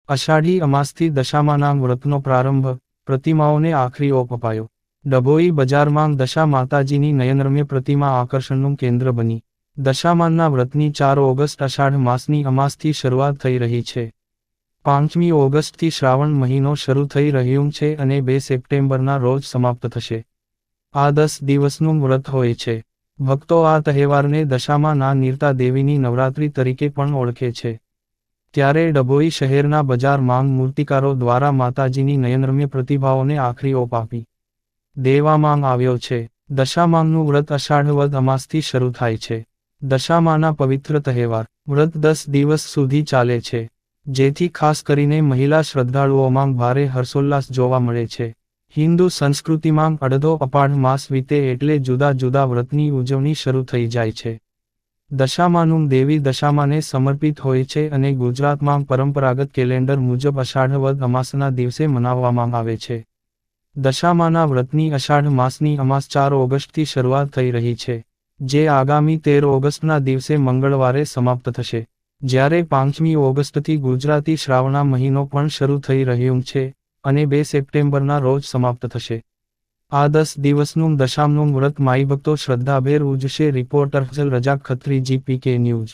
અષાઢી અમાસથી દશામાના વ્રતનો પ્રારંભ, પ્રતિમાઓને આખરી ઓપ અપાયો. ડભોઈ બજારમાં દશા માતાજીની નયનરમ્ય પ્રતિમા આકર્ષણનું કેન્દ્ર બની. દશામાના વ્રતની 4 ઓગસ્ટ અષાઢ માસની અમાસથી શરૂઆત થઈ રહી છે. 5મી ઓગસ્ટથી શ્રાવણ મહિનો શરૂ થઈ રહ્યું છે અને 2 સપ્ટેમ્બરના રોજ સમાપ્ત થશે. આ 10 દિવસનું વ્રત હોય છે. ભક્તો આ તહેવારને દશામાના નીરતા દેવીની નવરાત્રિ તરીકે પણ ઓળખે છે. ત્યારે ડભોઈ શહેરના બજારમાં મૂર્તિકારો દ્વારા માતાજીની નયનરમ્ય પ્રતિભાઓને આખરી ઓપ આપી દેવામાં આવ્યો છે. દશામાનું વ્રત અષાઢ વદ અમાસથી શરૂ થાય છે. દશામાના પવિત્ર તહેવાર વ્રત 10 દિવસ સુધી ચાલે છે, જેથી ખાસ કરીને મહિલા શ્રદ્ધાળુઓમાં ભારે હર્ષોલ્લાસ જોવા મળે છે. હિન્દુ સંસ્કૃતિમાં અડધો અષાઢ માસ વીતે એટલે જુદા જુદા વ્રતની ઉજવણી શરૂ થઈ જાય છે. દશામાનું દેવી દશામાને સમર્પિત હોય છે અને ગુજરાતમાં પરંપરાગત કેલેન્ડર મુજબ અષાઢ વદ અમાસના દિવસે મનાવવામાં આવે છે. દશામાના વ્રતની અષાઢ માસની અમાસ 4 ઓગસ્ટથી શરૂઆત થઈ રહી છે, જે આગામી 13 ઓગસ્ટના દિવસે મંગળવારે સમાપ્ત થશે. જ્યારે 5મી ઓગસ્ટથી ગુજરાતી શ્રાવણા મહિનો પણ શરૂ થઈ રહ્યું છે અને 2 સપ્ટેમ્બરના રોજ સમાપ્ત થશે. આ 10 દિવસનું દશામનું વ્રત માઈભક્તો શ્રદ્ધાભેર ઉજશે. રિપોર્ટર ફઝલ રજા ખત્રી, GPK ન્યૂઝ.